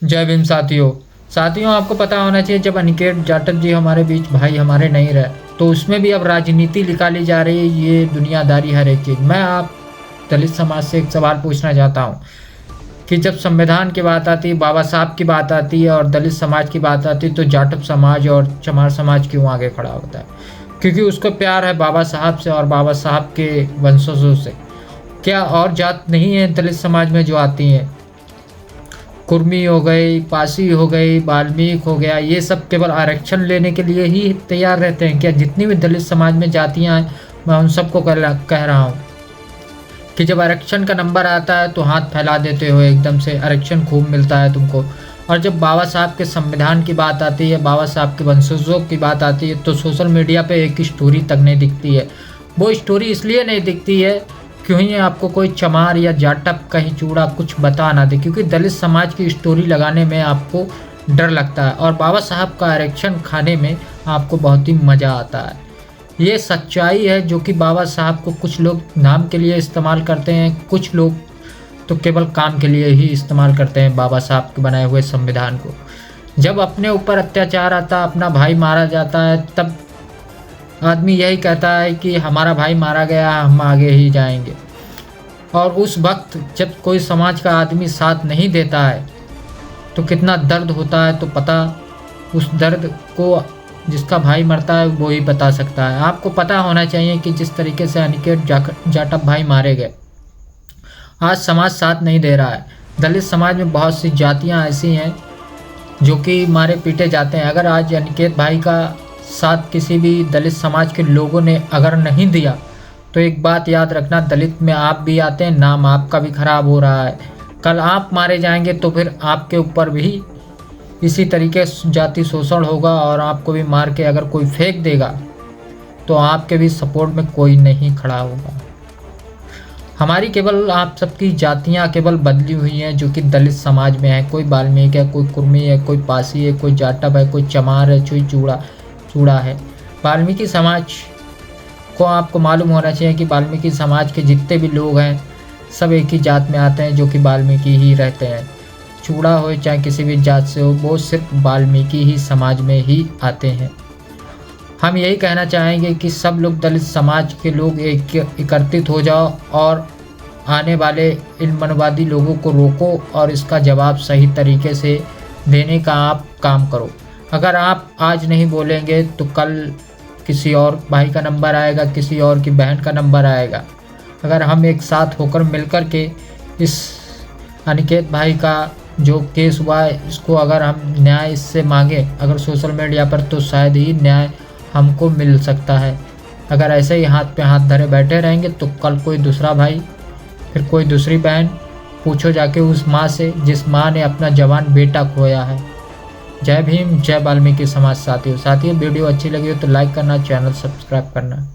जय भीम साथियों। साथियों, आपको पता होना चाहिए जब अनिकेत जाटव जी हमारे बीच भाई हमारे नहीं रहे तो उसमें भी अब राजनीति निकाली जा रही है, ये दुनियादारी हर एक चीज़। मैं आप दलित समाज से एक सवाल पूछना चाहता हूँ कि जब संविधान की बात आती है, बाबा साहब की बात आती है और दलित समाज की बात आती है तो जाटव समाज और चमार समाज क्यों आगे खड़ा होता है? क्योंकि उसको प्यार है बाबा साहब से और बाबा साहब के वंशजों से। क्या और जात नहीं है दलित समाज में जो आती हैं? कुर्मी हो गई, पासी हो गई, वाल्मीकि हो गया, ये सब केवल आरक्षण लेने के लिए ही तैयार रहते हैं क्या? जितनी भी दलित समाज में जातियां हैं, मैं उन सबको कह रहा हूँ कि जब आरक्षण का नंबर आता है तो हाथ फैला देते हो एकदम से, आरक्षण खूब मिलता है तुमको। और जब बाबा साहब के संविधान की बात आती है, बाबा साहब के वंशजों की बात आती है तो सोशल मीडिया पे एक स्टोरी तक नहीं दिखती है। वो स्टोरी इसलिए नहीं दिखती है क्योंकि आपको कोई चमार या जाटव कहीं चूड़ा कुछ बता ना दे, क्योंकि दलित समाज की स्टोरी लगाने में आपको डर लगता है और बाबा साहब का आरक्षण खाने में आपको बहुत ही मज़ा आता है। ये सच्चाई है जो कि बाबा साहब को कुछ लोग नाम के लिए इस्तेमाल करते हैं, कुछ लोग तो केवल काम के लिए ही इस्तेमाल करते हैं बाबा साहब के बनाए हुए संविधान को। जब अपने ऊपर अत्याचार आता, अपना भाई मारा जाता है, तब आदमी यही कहता है कि हमारा भाई मारा गया, हम आगे ही जाएंगे। और उस वक्त जब कोई समाज का आदमी साथ नहीं देता है तो कितना दर्द होता है, तो पता उस दर्द को जिसका भाई मरता है वो ही बता सकता है। आपको पता होना चाहिए कि जिस तरीके से अनिकेत जाटव भाई मारे गए, आज समाज साथ नहीं दे रहा है। दलित समाज में बहुत सी जातियां ऐसी हैं जो कि मारे पीटे जाते हैं। अगर आज अनिकेत भाई का साथ किसी भी दलित समाज के लोगों ने अगर नहीं दिया तो एक बात याद रखना, दलित में आप भी आते हैं, नाम आपका भी खराब हो रहा है। कल आप मारे जाएंगे तो फिर आपके ऊपर भी इसी तरीके से जाति शोषण होगा और आपको भी मार के अगर कोई फेंक देगा तो आपके भी सपोर्ट में कोई नहीं खड़ा होगा। हमारी केवल आप सबकी जातियां केवल बदली हुई हैं जो कि दलित समाज में है। कोई वाल्मीकि है, कोई कुर्मी है, कोई पासी है, कोई जाटव है, कोई चमार है, कोई चूड़ा है। वाल्मीकि समाज को आपको मालूम होना चाहिए कि वाल्मीकि समाज के जितने भी लोग हैं सब एक ही जात में आते हैं जो कि वाल्मीकि ही रहते हैं। चूड़ा हो चाहे किसी भी जात से हो, वो सिर्फ वाल्मीकि ही समाज में ही आते हैं। हम यही कहना चाहेंगे कि सब लोग दलित समाज के लोग एकत्रित हो जाओ और आने वाले इन मनवादी लोगों को रोको और इसका जवाब सही तरीके से देने का आप काम करो। अगर आप आज नहीं बोलेंगे तो कल किसी और भाई का नंबर आएगा, किसी और की बहन का नंबर आएगा। अगर हम एक साथ होकर मिलकर के इस अनिकेत भाई का जो केस हुआ है इसको अगर हम न्याय इससे मांगे अगर सोशल मीडिया पर, तो शायद ही न्याय हमको मिल सकता है। अगर ऐसे ही हाथ पे हाथ धरे बैठे रहेंगे तो कल कोई दूसरा भाई, फिर कोई दूसरी बहन, पूछो जाके उस माँ से जिस माँ ने अपना जवान बेटा खोया है। जय भीम, जय वाल्मीकि समाज। साथियों वीडियो अच्छी लगी हो तो लाइक करना, चैनल सब्सक्राइब करना।